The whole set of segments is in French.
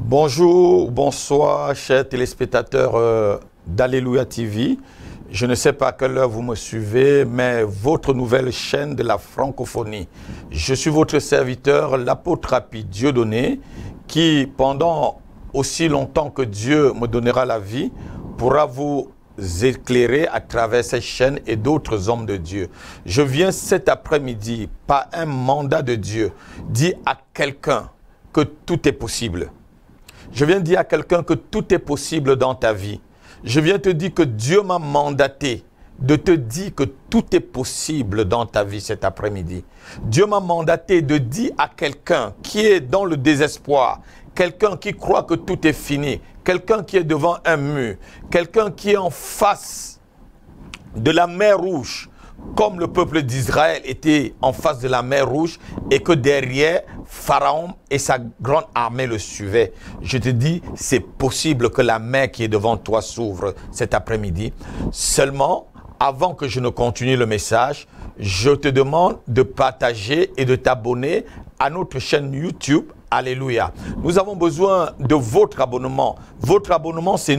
Bonjour, bonsoir, chers téléspectateurs d'Alléluia TV. Je ne sais pas à quelle heure vous me suivez, mais votre nouvelle chaîne de la francophonie. Je suis votre serviteur, l'apôtre rapide Dieudonné, qui, pendant aussi longtemps que Dieu me donnera la vie, pourra vous éclairer à travers cette chaîne et d'autres hommes de Dieu. Je viens cet après-midi, par un mandat de Dieu, dire à quelqu'un que tout est possible. Je viens dire à quelqu'un que tout est possible dans ta vie. Je viens te dire que Dieu m'a mandaté de te dire que tout est possible dans ta vie cet après-midi. Dieu m'a mandaté de dire à quelqu'un qui est dans le désespoir, quelqu'un qui croit que tout est fini, quelqu'un qui est devant un mur, quelqu'un qui est en face de la mer Rouge, comme le peuple d'Israël était en face de la mer Rouge et que derrière, Pharaon et sa grande armée le suivaient. Je te dis, c'est possible que la mer qui est devant toi s'ouvre cet après-midi. Seulement, avant que je ne continue le message, je te demande de partager et de t'abonner à notre chaîne YouTube. Alléluia. Nous avons besoin de votre abonnement. Votre abonnement, c'est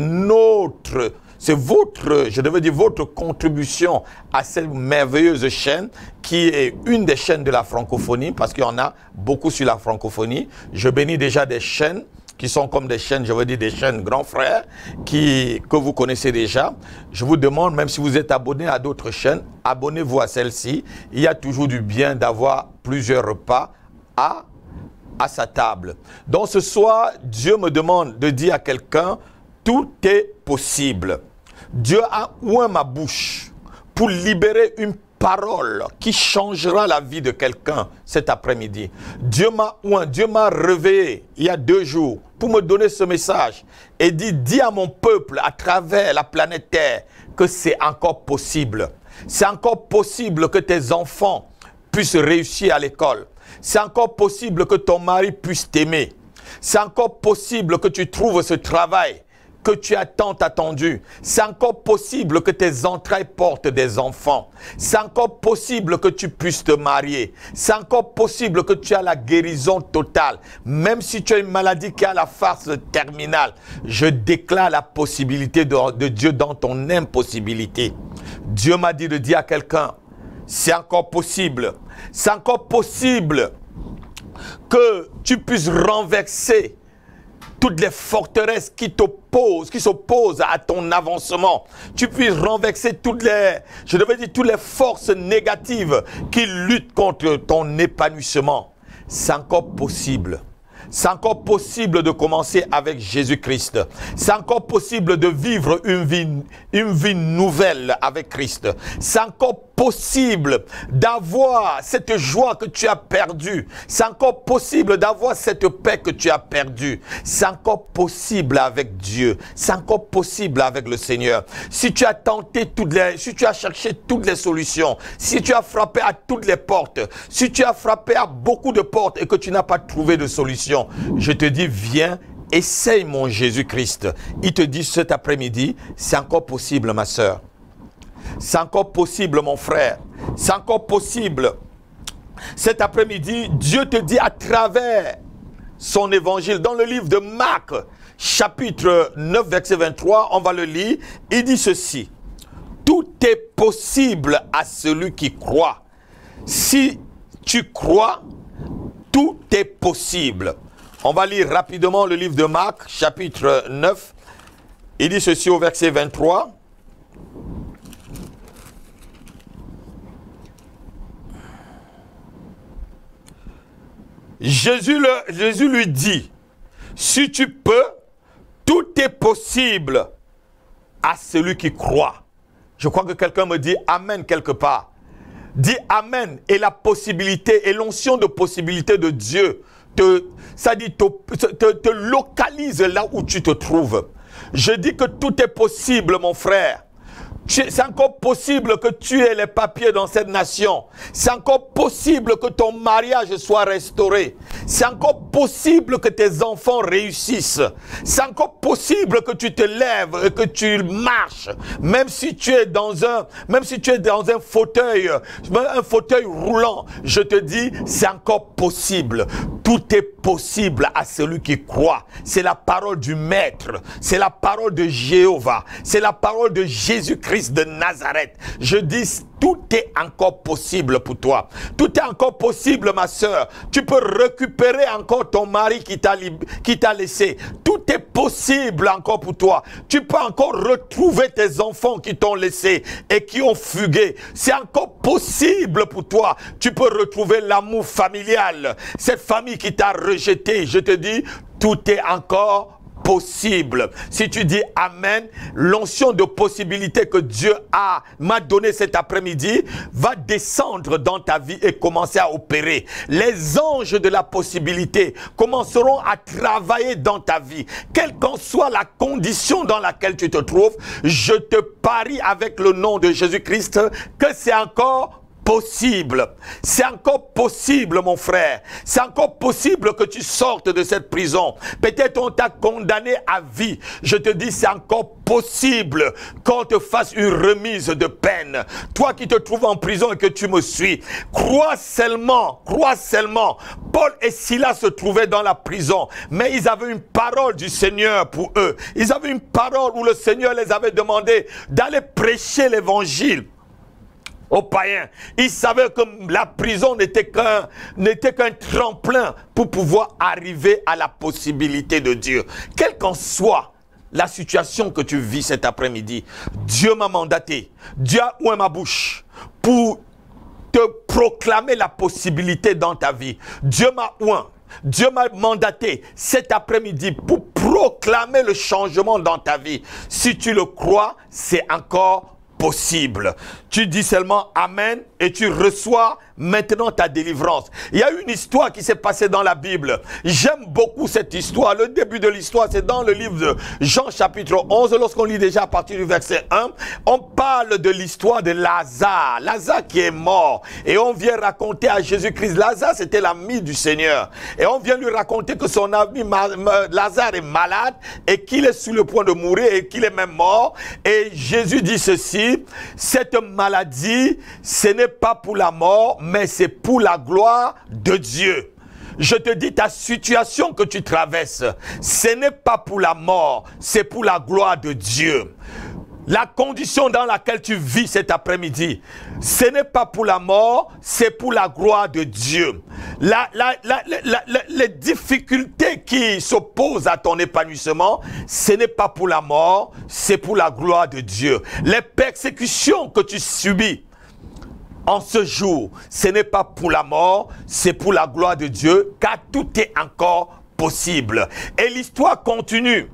votre, je devais dire votre contribution à cette merveilleuse chaîne qui est une des chaînes de la francophonie, parce qu'il y en a beaucoup sur la francophonie. Je bénis déjà des chaînes qui sont comme des chaînes, je veux dire des chaînes grands frères, que vous connaissez déjà. Je vous demande, même si vous êtes abonné à d'autres chaînes, abonnez-vous à celle-ci. Il y a toujours du bien d'avoir plusieurs repas à sa table. Donc ce soir, Dieu me demande de dire à quelqu'un, tout est possible. Dieu a oint ma bouche pour libérer une parole qui changera la vie de quelqu'un cet après-midi. Dieu m'a oint, Dieu m'a réveillé il y a 2 jours pour me donner ce message et dis à mon peuple à travers la planète Terre que c'est encore possible. C'est encore possible que tes enfants puissent réussir à l'école. C'est encore possible que ton mari puisse t'aimer. C'est encore possible que tu trouves ce travail que tu as tant attendu. C'est encore possible que tes entrailles portent des enfants. C'est encore possible que tu puisses te marier. C'est encore possible que tu aies la guérison totale. Même si tu as une maladie qui a la phase terminale, je déclare la possibilité de Dieu dans ton impossibilité. Dieu m'a dit de dire à quelqu'un, c'est encore possible. C'est encore possible que tu puisses renverser toutes les forteresses qui s'opposent à ton avancement. Tu puisses renverser toutes les forces négatives qui luttent contre ton épanouissement. C'est encore possible. C'est encore possible de commencer avec Jésus-Christ. C'est encore possible de vivre une vie nouvelle avec Christ. C'est encore possible d'avoir cette joie que tu as perdue. C'est encore possible d'avoir cette paix que tu as perdue. C'est encore possible avec Dieu. C'est encore possible avec le Seigneur. Si tu as tenté si tu as cherché toutes les solutions, si tu as frappé à toutes les portes, si tu as frappé à beaucoup de portes et que tu n'as pas trouvé de solution, je te dis, viens, essaye mon Jésus-Christ. Il te dit cet après-midi, c'est encore possible ma soeur. C'est encore possible mon frère. C'est encore possible. Cet après-midi, Dieu te dit à travers son évangile, dans le livre de Marc, chapitre 9, verset 23, on va le lire, il dit ceci. Tout est possible à celui qui croit. Si tu crois, tout est possible. On va lire rapidement le livre de Marc, chapitre 9. Il dit ceci au verset 23. Jésus lui dit, si tu peux, tout est possible à celui qui croit. Je crois que quelqu'un me dit Amen quelque part. Dis Amen et la possibilité et l'onction de possibilité de Dieu te localise là où tu te trouves. Je dis que tout est possible, mon frère. C'est encore possible que tu aies les papiers dans cette nation. C'est encore possible que ton mariage soit restauré. C'est encore possible que tes enfants réussissent. C'est encore possible que tu te lèves et que tu marches. Même si tu es dans un fauteuil roulant, je te dis, c'est encore possible. Tout est possible à celui qui croit. C'est la parole du Maître. C'est la parole de Jéhovah. C'est la parole de Jésus-Christ de Nazareth. Je dis, tout est encore possible pour toi. Tout est encore possible, ma soeur. Tu peux récupérer encore ton mari qui t'a laissé. Tout est possible encore pour toi. Tu peux encore retrouver tes enfants qui t'ont laissé et qui ont fugué. C'est encore possible pour toi. Tu peux retrouver l'amour familial. Cette famille qui t'a rejeté, je te dis, tout est encore possible. Si tu dis Amen, l'onction de possibilité que Dieu m'a donné cet après-midi va descendre dans ta vie et commencer à opérer. Les anges de la possibilité commenceront à travailler dans ta vie. Quelle qu'en soit la condition dans laquelle tu te trouves, je te parie avec le nom de Jésus-Christ que c'est encore possible. C'est encore possible, mon frère. C'est encore possible que tu sortes de cette prison. Peut-être on t'a condamné à vie. Je te dis, c'est encore possible qu'on te fasse une remise de peine. Toi qui te trouves en prison et que tu me suis, crois seulement, crois seulement. Paul et Silas se trouvaient dans la prison, mais ils avaient une parole du Seigneur pour eux. Ils avaient une parole où le Seigneur les avait demandé d'aller prêcher l'évangile aux païens. Ils savaient que la prison n'était qu'un tremplin pour pouvoir arriver à la possibilité de Dieu. Quelle qu'en soit la situation que tu vis cet après-midi, Dieu m'a mandaté, Dieu a oint ma bouche pour te proclamer la possibilité dans ta vie. Dieu m'a oint. Dieu m'a mandaté cet après-midi pour proclamer le changement dans ta vie. Si tu le crois, c'est encore possible. Tu dis seulement Amen et tu reçois maintenant ta délivrance. Il y a une histoire qui s'est passée dans la Bible. J'aime beaucoup cette histoire. Le début de l'histoire, c'est dans le livre de Jean chapitre 11. Lorsqu'on lit déjà à partir du verset 1, on parle de l'histoire de Lazare. Lazare qui est mort. Et on vient raconter à Jésus-Christ. Lazare, c'était l'ami du Seigneur. Et on vient lui raconter que son ami Lazare est malade et qu'il est sur le point de mourir et qu'il est même mort. Et Jésus dit ceci: cette maladie, ce n'est pas pour la mort, mais c'est pour la gloire de Dieu. Je te dis, ta situation que tu traverses, ce n'est pas pour la mort, c'est pour la gloire de Dieu. La condition dans laquelle tu vis cet après-midi, ce n'est pas pour la mort, c'est pour la gloire de Dieu. Les difficultés qui s'opposent à ton épanouissement, ce n'est pas pour la mort, c'est pour la gloire de Dieu. Les persécutions que tu subis en ce jour, ce n'est pas pour la mort, c'est pour la gloire de Dieu, car tout est encore possible. Et l'histoire continue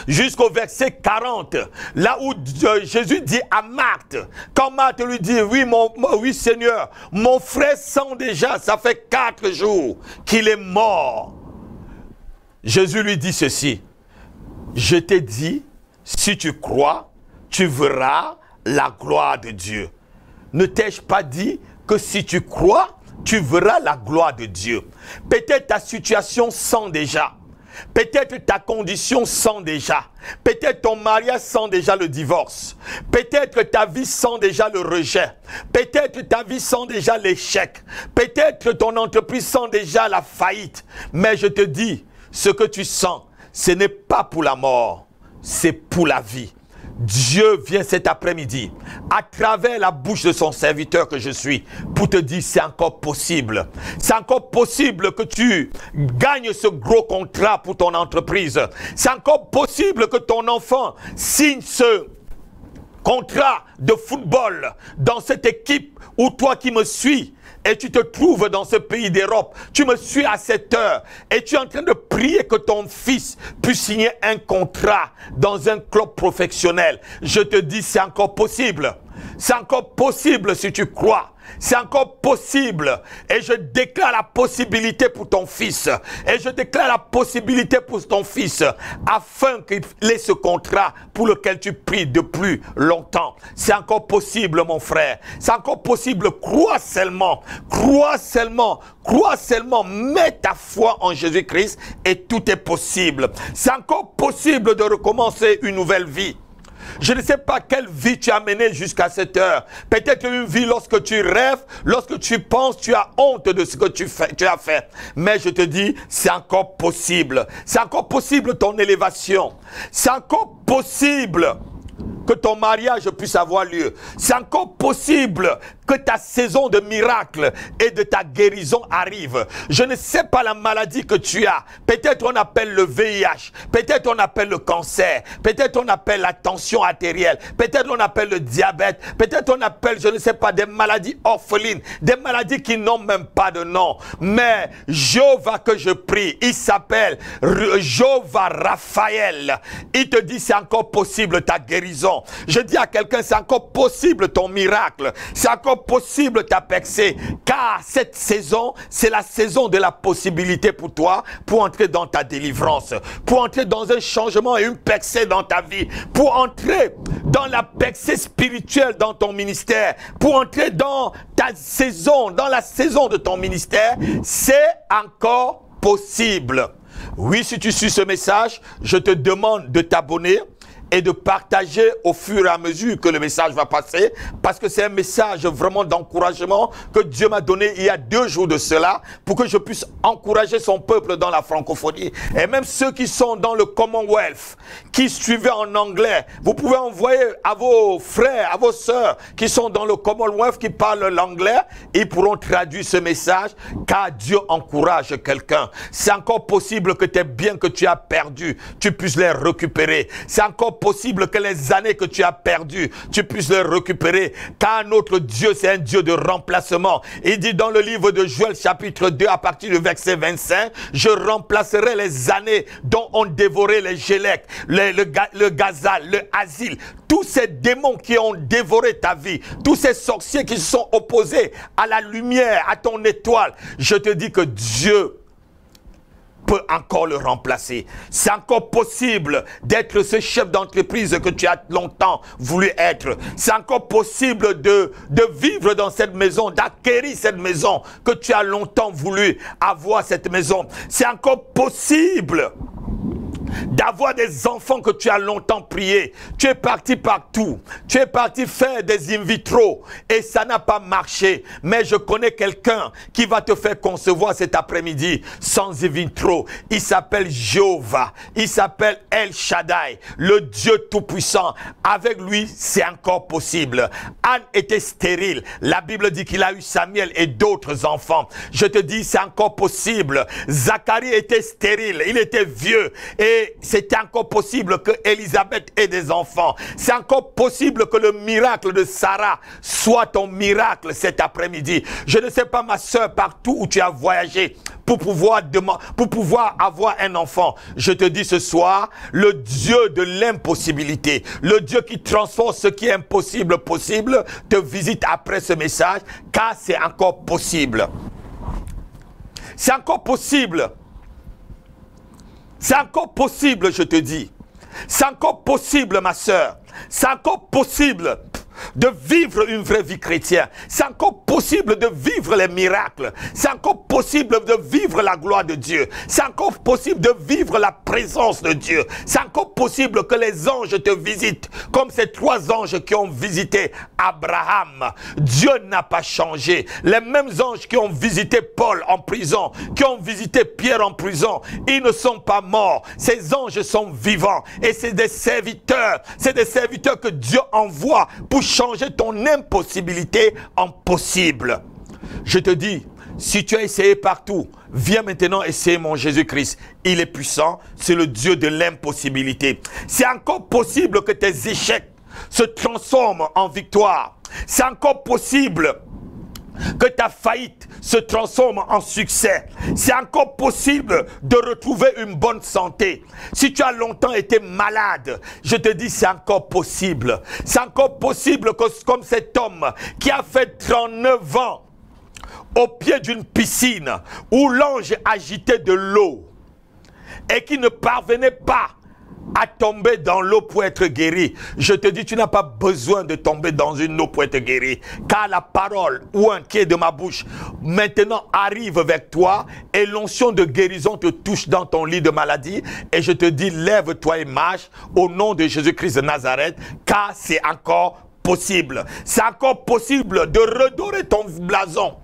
jusqu'au verset 40, là où Jésus dit à Marthe, quand Marthe lui dit, oui Seigneur, mon frère sent déjà, ça fait 4 jours qu'il est mort. Jésus lui dit ceci: je t'ai dit, si tu crois, tu verras la gloire de Dieu. Ne t'ai-je pas dit que si tu crois, tu verras la gloire de Dieu? Peut-être ta situation sent déjà. Peut-être ta condition sent déjà. Peut-être ton mariage sent déjà le divorce. Peut-être ta vie sent déjà le rejet. Peut-être ta vie sent déjà l'échec. Peut-être ton entreprise sent déjà la faillite. Mais je te dis, ce que tu sens, ce n'est pas pour la mort, c'est pour la vie. Dieu vient cet après-midi, à travers la bouche de son serviteur que je suis, pour te dire c'est encore possible. C'est encore possible que tu gagnes ce gros contrat pour ton entreprise. C'est encore possible que ton enfant signe ce contrat de football dans cette équipe où toi qui me suis, et tu te trouves dans ce pays d'Europe, tu me suis à cette heure et tu es en train de prier que ton fils puisse signer un contrat dans un club professionnel. Je te dis, c'est encore possible. C'est encore possible si tu crois. C'est encore possible. Et je déclare la possibilité pour ton fils. Et je déclare la possibilité pour ton fils. Afin qu'il ait ce contrat pour lequel tu pries depuis longtemps. C'est encore possible, mon frère. C'est encore possible. Crois seulement. Crois seulement. Crois seulement. Mets ta foi en Jésus-Christ et tout est possible. C'est encore possible de recommencer une nouvelle vie. Je ne sais pas quelle vie tu as menée jusqu'à cette heure. Peut-être une vie lorsque tu rêves, lorsque tu penses, tu as honte de ce que tu as fait. Mais je te dis, c'est encore possible. C'est encore possible ton élévation. C'est encore possible que ton mariage puisse avoir lieu. C'est encore possible que ta saison de miracle et de ta guérison arrive. Je ne sais pas la maladie que tu as. Peut-être on appelle le VIH. Peut-être on appelle le cancer. Peut-être on appelle la tension artérielle. Peut-être on appelle le diabète. Peut-être on appelle, je ne sais pas, des maladies orphelines. Des maladies qui n'ont même pas de nom. Mais Jéhovah que je prie, il s'appelle Jéhovah Raphaël. Il te dit c'est encore possible ta guérison. Je dis à quelqu'un, c'est encore possible ton miracle. C'est encore possible ta percée. Car cette saison, c'est la saison de la possibilité pour toi, pour entrer dans ta délivrance, pour entrer dans un changement et une percée dans ta vie, pour entrer dans la percée spirituelle dans ton ministère, pour entrer dans ta saison, dans la saison de ton ministère. C'est encore possible. Oui, si tu suis ce message, je te demande de t'abonner et de partager au fur et à mesure que le message va passer, parce que c'est un message vraiment d'encouragement que Dieu m'a donné il y a 2 jours de cela, pour que je puisse encourager son peuple dans la francophonie. Et même ceux qui sont dans le Commonwealth, qui suivaient en anglais, vous pouvez envoyer à vos frères, à vos sœurs qui sont dans le Commonwealth, qui parlent l'anglais, ils pourront traduire ce message, car Dieu encourage quelqu'un. C'est encore possible que tes biens que tu as perdus, tu puisses les récupérer. C'est encore possible que les années que tu as perdues, tu puisses les récupérer, car notre Dieu, c'est un Dieu de remplacement. Il dit dans le livre de Joël chapitre 2 à partir du verset 25, je remplacerai les années dont ont dévoré les Gélèques, le Gazal, le Asile, tous ces démons qui ont dévoré ta vie, tous ces sorciers qui se sont opposés à la lumière, à ton étoile. Je te dis que Dieu peut encore le remplacer. C'est encore possible d'être ce chef d'entreprise que tu as longtemps voulu être. C'est encore possible de vivre dans cette maison, d'acquérir cette maison que tu as longtemps voulu avoir, cette maison. C'est encore possible d'avoir des enfants que tu as longtemps prié. Tu es parti partout. Tu es parti faire des in vitro et ça n'a pas marché. Mais je connais quelqu'un qui va te faire concevoir cet après-midi sans in vitro. Il s'appelle Jéhovah. Il s'appelle El Shaddai, le Dieu Tout-Puissant. Avec lui, c'est encore possible. Anne était stérile. La Bible dit qu'il a eu Samuel et d'autres enfants. Je te dis, c'est encore possible. Zacharie était stérile. Il était vieux. Et c'était encore possible que Élisabeth ait des enfants. C'est encore possible que le miracle de Sarah soit ton miracle cet après-midi. Je ne sais pas, ma soeur, partout où tu as voyagé pour pouvoir avoir un enfant. Je te dis ce soir, le Dieu de l'impossibilité, le Dieu qui transforme ce qui est impossible possible, te visite après ce message, car c'est encore possible. C'est encore possible. C'est encore possible, je te dis. C'est encore possible, ma soeur. C'est encore possible de vivre une vraie vie chrétienne. C'est encore possible de vivre les miracles. C'est encore possible de vivre la gloire de Dieu. C'est encore possible de vivre la présence de Dieu. C'est encore possible que les anges te visitent, comme ces 3 anges qui ont visité Abraham. Dieu n'a pas changé. Les mêmes anges qui ont visité Paul en prison, qui ont visité Pierre en prison, ils ne sont pas morts. Ces anges sont vivants et c'est des serviteurs. C'est des serviteurs que Dieu envoie pour changer ton impossibilité en possible. Je te dis, si tu as essayé partout, viens maintenant essayer mon Jésus-Christ. Il est puissant, c'est le Dieu de l'impossibilité. C'est encore possible que tes échecs se transforment en victoire. C'est encore possible que ta faillite se transforme en succès. C'est encore possible de retrouver une bonne santé. Si tu as longtemps été malade, je te dis c'est encore possible. C'est encore possible que, comme cet homme qui a fait 39 ans au pied d'une piscine où l'ange agitait de l'eau et qui ne parvenait pas à tomber dans l'eau pour être guéri. Je te dis, tu n'as pas besoin de tomber dans une eau pour être guéri. Car la parole ou un quai de ma bouche maintenant arrive vers toi et l'onction de guérison te touche dans ton lit de maladie. Et je te dis, lève-toi et marche au nom de Jésus-Christ de Nazareth, car c'est encore possible. C'est encore possible de redorer ton blason.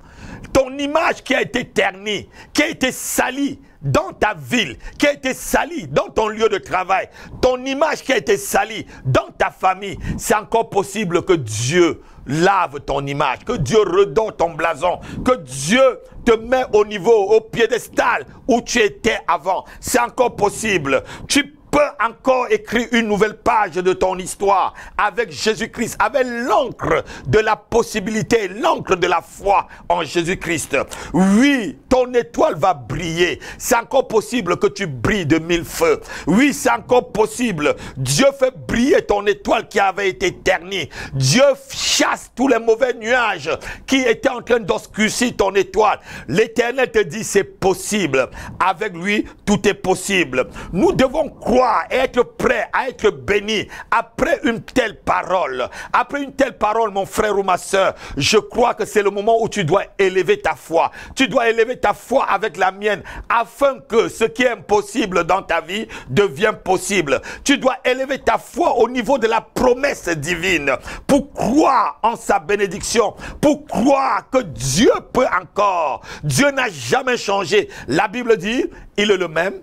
Ton image qui a été ternie, qui a été salie dans ta ville, qui a été salie dans ton lieu de travail, ton image qui a été salie dans ta famille, c'est encore possible que Dieu lave ton image, que Dieu redore ton blason, que Dieu te met au niveau, au piédestal où tu étais avant. C'est encore possible. Tu peux encore écrire une nouvelle page de ton histoire avec Jésus-Christ, avec l'encre de la possibilité, l'encre de la foi en Jésus-Christ. Oui, ton étoile va briller. C'est encore possible que tu brilles de 1000 feux. Oui, c'est encore possible. Dieu fait briller ton étoile qui avait été ternie. Dieu chasse tous les mauvais nuages qui étaient en train d'obscurcir ton étoile. L'Éternel te dit c'est possible. Avec lui, tout est possible. Nous devons croire et être prêt à être béni après une telle parole. Après une telle parole, mon frère ou ma soeur, je crois que c'est le moment où tu dois élever ta foi. Tu dois élever ta foi avec la mienne afin que ce qui est impossible dans ta vie devienne possible. Tu dois élever ta foi au niveau de la promesse divine pour croire en sa bénédiction, pour croire que Dieu peut encore. Dieu n'a jamais changé. La Bible dit, il est le même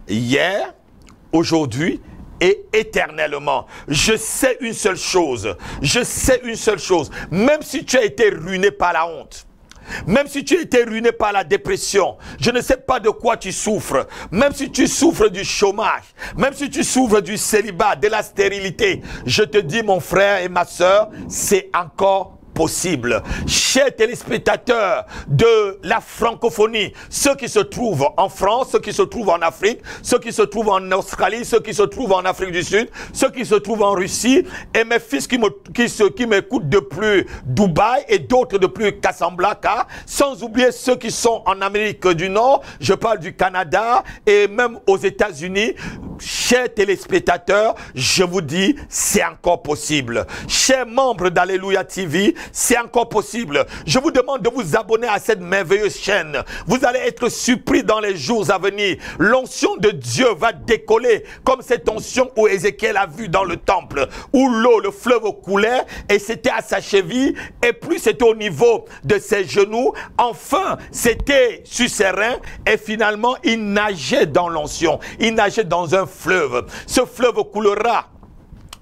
hier, aujourd'hui et éternellement. Je sais une seule chose. Je sais une seule chose. Même si tu as été ruiné par la honte, même si tu as été ruiné par la dépression, je ne sais pas de quoi tu souffres, même si tu souffres du chômage, même si tu souffres du célibat, de la stérilité, je te dis mon frère et ma soeur, c'est encore possible. Chers téléspectateurs de la francophonie, ceux qui se trouvent en France, ceux qui se trouvent en Afrique, ceux qui se trouvent en Australie, ceux qui se trouvent en Afrique du Sud, ceux qui se trouvent en Russie, et mes fils qui m'écoutent depuis Dubaï et d'autres depuis Casablanca, sans oublier ceux qui sont en Amérique du Nord, je parle du Canada et même aux États-Unis. Chers téléspectateurs, je vous dis, c'est encore possible. Chers membres d'Alléluia TV, c'est encore possible. Je vous demande de vous abonner à cette merveilleuse chaîne. Vous allez être surpris dans les jours à venir. L'onction de Dieu va décoller comme cette onction où Ézéchiel a vu dans le temple, où l'eau, le fleuve coulait et c'était à sa cheville et plus c'était au niveau de ses genoux. Enfin, c'était sur ses reins et finalement, il nageait dans l'onction. Il nageait dans un fleuve. Ce fleuve coulera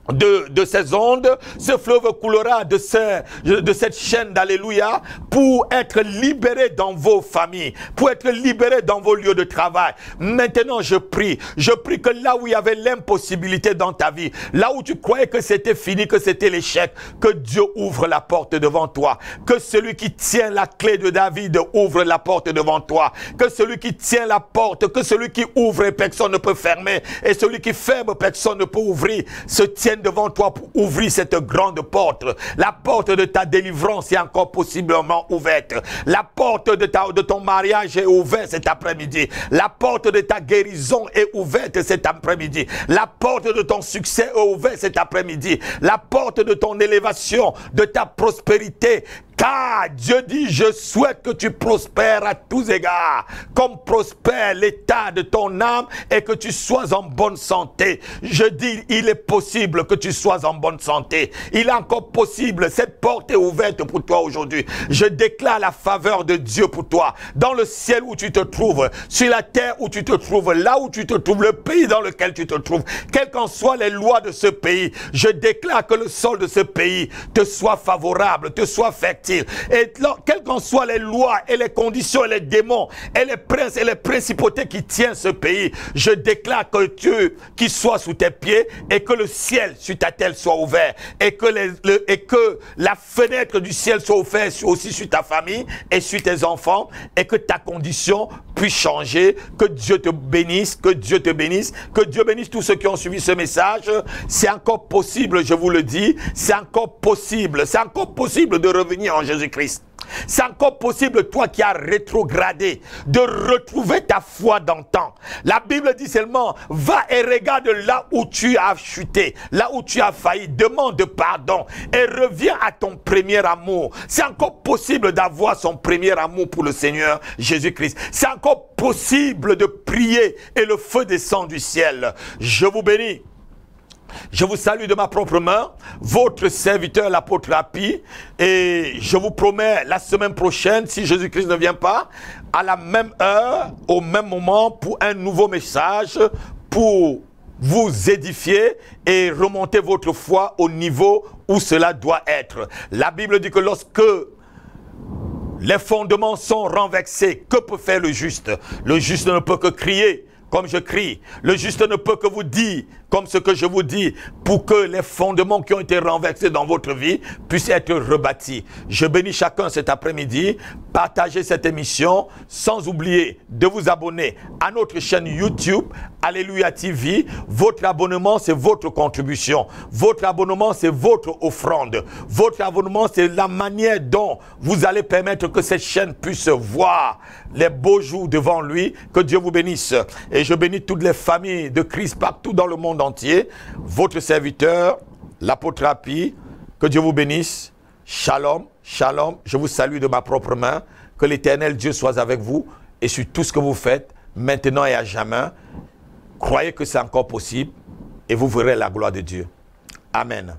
de ces ondes, ce fleuve coulera de cette chaîne d'Alléluia pour être libéré dans vos familles, pour être libéré dans vos lieux de travail. Maintenant, je prie que là où il y avait l'impossibilité dans ta vie, là où tu croyais que c'était fini, que c'était l'échec, que Dieu ouvre la porte devant toi, que celui qui tient la clé de David ouvre la porte devant toi, que celui qui tient la porte, que celui qui ouvre et personne ne peut fermer, et celui qui ferme, personne ne peut ouvrir, se tienne devant toi pour ouvrir cette grande porte. La porte de ta délivrance est encore possiblement ouverte. La porte de ton mariage est ouverte cet après-midi. La porte de ta guérison est ouverte cet après-midi. La porte de ton succès est ouverte cet après-midi. La porte de ton élévation, de ta prospérité. Car Dieu dit, je souhaite que tu prospères à tous égards, comme prospère l'état de ton âme et que tu sois en bonne santé. Je dis, il est possible que tu sois en bonne santé. Il est encore possible, cette porte est ouverte pour toi aujourd'hui. Je déclare la faveur de Dieu pour toi, dans le ciel où tu te trouves, sur la terre où tu te trouves, là où tu te trouves, le pays dans lequel tu te trouves, quelles qu'en soient les lois de ce pays. Je déclare que le sol de ce pays te soit favorable, te soit fertile, fertile. Et quelles qu'en soient les lois et les conditions et les démons et les princes et les principautés qui tiennent ce pays, je déclare que Dieu qui soit sous tes pieds et que le ciel sur ta tête soit ouvert et que la fenêtre du ciel soit ouverte aussi sur ta famille et sur tes enfants et que ta condition puisse changer. Que Dieu te bénisse, que Dieu te bénisse, que Dieu bénisse tous ceux qui ont suivi ce message. C'est encore possible, je vous le dis, c'est encore possible de revenir en Jésus-Christ. C'est encore possible, toi qui as rétrogradé, de retrouver ta foi d'antan. La Bible dit seulement, va et regarde là où tu as chuté, là où tu as failli, demande pardon et reviens à ton premier amour. C'est encore possible d'avoir son premier amour pour le Seigneur Jésus-Christ. C'est encore possible de prier et le feu descend du ciel. Je vous bénis. Je vous salue de ma propre main, votre serviteur l'apôtre Rapi, et je vous promets la semaine prochaine, si Jésus-Christ ne vient pas, à la même heure, au même moment, pour un nouveau message, pour vous édifier et remonter votre foi au niveau où cela doit être. La Bible dit que lorsque les fondements sont renversés, que peut faire le juste? Le juste ne peut que crier comme je crie. Le juste ne peut que vous dire comme ce que je vous dis, pour que les fondements qui ont été renversés dans votre vie puissent être rebâtis. Je bénis chacun cet après-midi. Partagez cette émission, sans oublier de vous abonner à notre chaîne YouTube, Alléluia TV. Votre abonnement, c'est votre contribution. Votre abonnement, c'est votre offrande. Votre abonnement, c'est la manière dont vous allez permettre que cette chaîne puisse voir les beaux jours devant lui. Que Dieu vous bénisse. Et je bénis toutes les familles de Christ partout dans le monde entier. Votre serviteur, l'apôtre Rapi, que Dieu vous bénisse. Shalom, shalom. Je vous salue de ma propre main. Que l'Éternel Dieu soit avec vous et sur tout ce que vous faites, maintenant et à jamais. Croyez que c'est encore possible et vous verrez la gloire de Dieu. Amen.